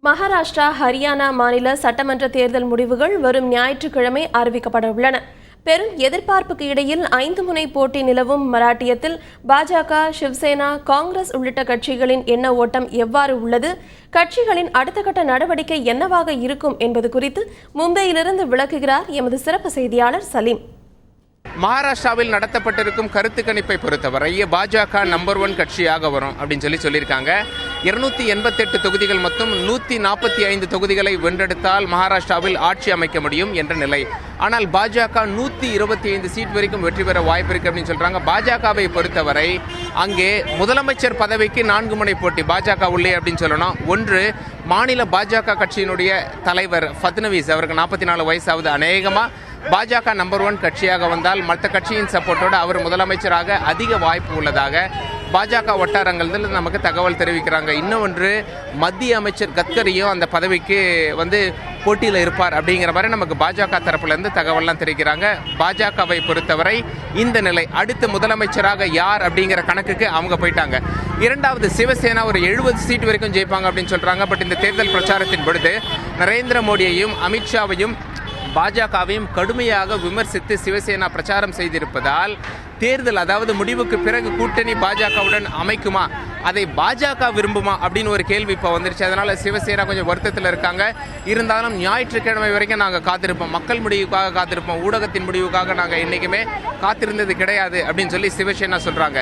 மகாராஷ்டிரா, ஹரியானா மாநில சட்டமன்ற தேர்தல் முடிவுகள் வரும் ஞாயிற்றுக்கிழமை அறிவிக்கப்பட உள்ளன. பெரும் எதிர்பார்ப்புக்கு இடையில் 5 முனை போட்டி நிலவும் மராட்டியத்தில் பாஜக, சிவசேனா, காங்கிரஸ் உள்ளிட்ட கட்சிகளின் எண்ண ஓட்டம் எவ்வாறு உள்ளது, கட்சிகளின் அடுத்த கட்ட நடவடிக்கை என்னவாக இருக்கும் என்பது குறித்து மும்பையிலிருந்து விளக்குகிறார் எமது சிறப்பு செய்தியாளர் சலீம். மகாராஷ்டிராவில் நடத்தப்பட்டிருக்கும் கருத்து கணிப்பை பொறுத்தவரை பாஜக நம்பர் 1 கட்சியாக வரும் அப்படின்னு சொல்லியிருக்காங்க. 288 தொகுதிகள் மொத்தம் 145 தொகுதிகளை வென்றெடுத்தால் மகாராஷ்டிராவில் ஆட்சி அமைக்க முடியும் என்ற நிலை. ஆனால் பாஜக 125 சீட் வரைக்கும் வெற்றி பெற வாய்ப்பு இருக்கு அப்படின்னு சொல்றாங்க. பாஜகவை பொறுத்தவரை அங்கே முதலமைச்சர் பதவிக்கு 4 முனை போட்டி பாஜக உள்ளே அப்படின்னு சொல்லணும். ஒன்று, மாநில பாஜக கட்சியினுடைய தலைவர் ஃபட்னவிஸ், அவருக்கு 44 வயசாவது. அநேகமா பாஜக நம்பர் 1 கட்சியாக வந்தால் மற்ற கட்சியின் சப்போர்ட்டோடு அவர் முதலமைச்சராக அதிக வாய்ப்பு உள்ளதாக பாஜக வட்டாரங்கள் நமக்கு தகவல் தெரிவிக்கிறாங்க. இன்னொன்று, மத்திய அமைச்சர் கட்கரியும் அந்த பதவிக்கு போட்டியில் இருப்பார் அப்படிங்கிற மாதிரி நமக்கு பாஜக தரப்புலேருந்து தகவல்லாம் தெரிவிக்கிறாங்க. பாஜகவை பொறுத்தவரை இந்த நிலை. அடுத்து முதலமைச்சராக யார் அப்படிங்கிற கணக்குக்கு அவங்க போயிட்டாங்க. இரண்டாவது, சிவசேனா ஒரு 70 சீட் வரைக்கும் ஜெயிப்பாங்க அப்படின்னு சொல்றாங்க. பட் இந்த தேர்தல் பிரச்சாரத்தின் பொழுது நரேந்திர மோடியையும் அமித்ஷாவையும் பாஜகவையும் கடுமையாக விமர்சித்து சிவசேனா பிரச்சாரம் செய்திருப்பதால் தேர்தல், அதாவது முடிவுக்கு பிறகு கூட்டணி பாஜகவுடன் அமைக்குமா, அதை பாஜக விரும்புமா அப்படின்னு ஒரு கேள்வி இப்போ வந்துருச்சு. அதனால சிவசேனா கொஞ்சம் வருத்தத்தில் இருக்காங்க. இருந்தாலும் ஞாயிற்றுக்கிழமை வரைக்கும் நாங்கள் காத்திருப்போம், மக்கள் முடிவுக்காக காத்திருப்போம், ஊடகத்தின் முடிவுக்காக நாங்கள் என்றைக்குமே காத்திருந்தது கிடையாது அப்படின்னு சொல்லி சிவசேனா சொல்றாங்க.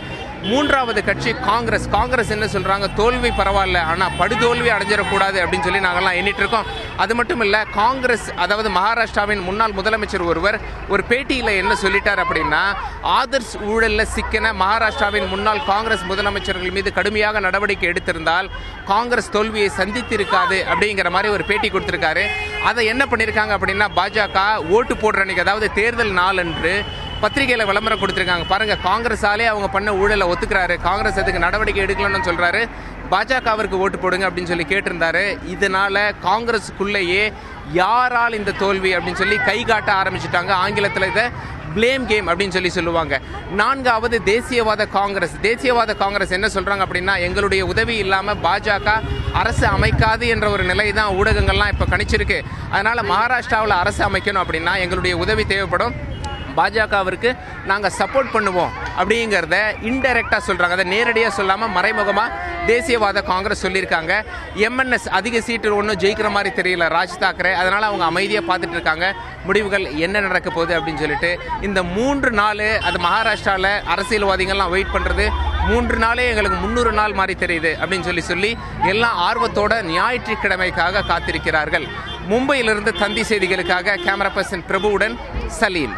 மூன்றாவது கட்சி காங்கிரஸ். காங்கிரஸ் என்ன சொல்றாங்க, தோல்வி பரவாயில்ல, ஆனால் படுதோல்வி அடைஞ்சிடக்கூடாது அப்படின்னு சொல்லி நாங்கள்லாம் எண்ணிட்டு இருக்கோம். அது மட்டும் இல்லை, காங்கிரஸ், அதாவது மகாராஷ்டிராவின் முன்னாள் முதலமைச்சர் ஒருவர் ஒரு பேட்டியில் என்ன சொல்லிட்டார் அப்படின்னா, ஆதர்ஸ் ஊழல்ல சிக்கின மகாராஷ்டிராவின் முன்னாள் காங்கிரஸ் முதலமைச்சர்கள் மீது கடுமையாக நடவடிக்கை எடுத்திருந்தால் காங்கிரஸ் தோல்வியை சந்தித்திருக்காது அப்படிங்கிற மாதிரி ஒரு பேட்டி கொடுத்திருக்காரு. அதை என்ன பண்ணியிருக்காங்க அப்படின்னா, பாஜக ஓட்டு போடுற அன்னைக்கு, அதாவது தேர்தல் நாள் அன்று பத்திரிகையில் விளம்பரம் கொடுத்திருக்காங்க. பாருங்க, காங்கிரஸாலே அவங்க பண்ண ஊழலை ஒத்துக்கிறாரு, காங்கிரஸ் அதுக்கு நடவடிக்கை எடுக்கலன்னு சொல்றாரு, பாஜகவிற்கு ஓட்டு போடுங்க அப்படின்னு சொல்லி கேட்டிருந்தாரு. இதனால காங்கிரஸுக்குள்ளேயே யாரால் இந்த தோல்வி அப்படின்னு சொல்லி கை காட்ட ஆரம்பிச்சுட்டாங்க. ஆங்கிலத்தில் இதை பிளேம் கேம் அப்படின்னு சொல்லுவாங்க. நான்காவது, தேசியவாத காங்கிரஸ். தேசியவாத காங்கிரஸ் என்ன சொல்றாங்க அப்படின்னா, எங்களுடைய உதவி இல்லாம பாஜக அரசு அமைக்காது என்ற ஒரு நிலை தான் ஊடகங்கள்லாம் இப்ப கணிச்சிருக்கு. அதனால மகாராஷ்டிராவில் அரசு அமைக்கணும் அப்படின்னா எங்களுடைய உதவி தேவைப்படும், பாஜகவிற்கு நாங்கள் சப்போர்ட் பண்ணுவோம் அப்படிங்கிறத இன்டைரக்டாக சொல்கிறாங்க. அதை நேரடியாக சொல்லாமல் மறைமுகமாக தேசியவாத காங்கிரஸ் சொல்லியிருக்காங்க. எம்என்எஸ் அதிக சீட்டு ஒன்றும் ஜெயிக்கிற மாதிரி தெரியல ராஜ் தாக்கரே, அதனால் அவங்க அமைதியாக பார்த்துட்டு இருக்காங்க முடிவுகள் என்ன நடக்க போகுது அப்படின்னு சொல்லிட்டு. இந்த 3 நாள் அது மகாராஷ்டிராவில் அரசியல்வாதிகள்லாம் வெயிட் பண்ணுறது 3 நாளே எங்களுக்கு 300 நாள் மாதிரி தெரியுது அப்படின்னு சொல்லி எல்லாம் ஆர்வத்தோட ஞாயிற்றுக்கிழமைக்காக காத்திருக்கிறார்கள். மும்பையிலிருந்து தந்தி செய்திகளுக்காக கேமரா பர்சன் பிரபுவுடன் சலீம்.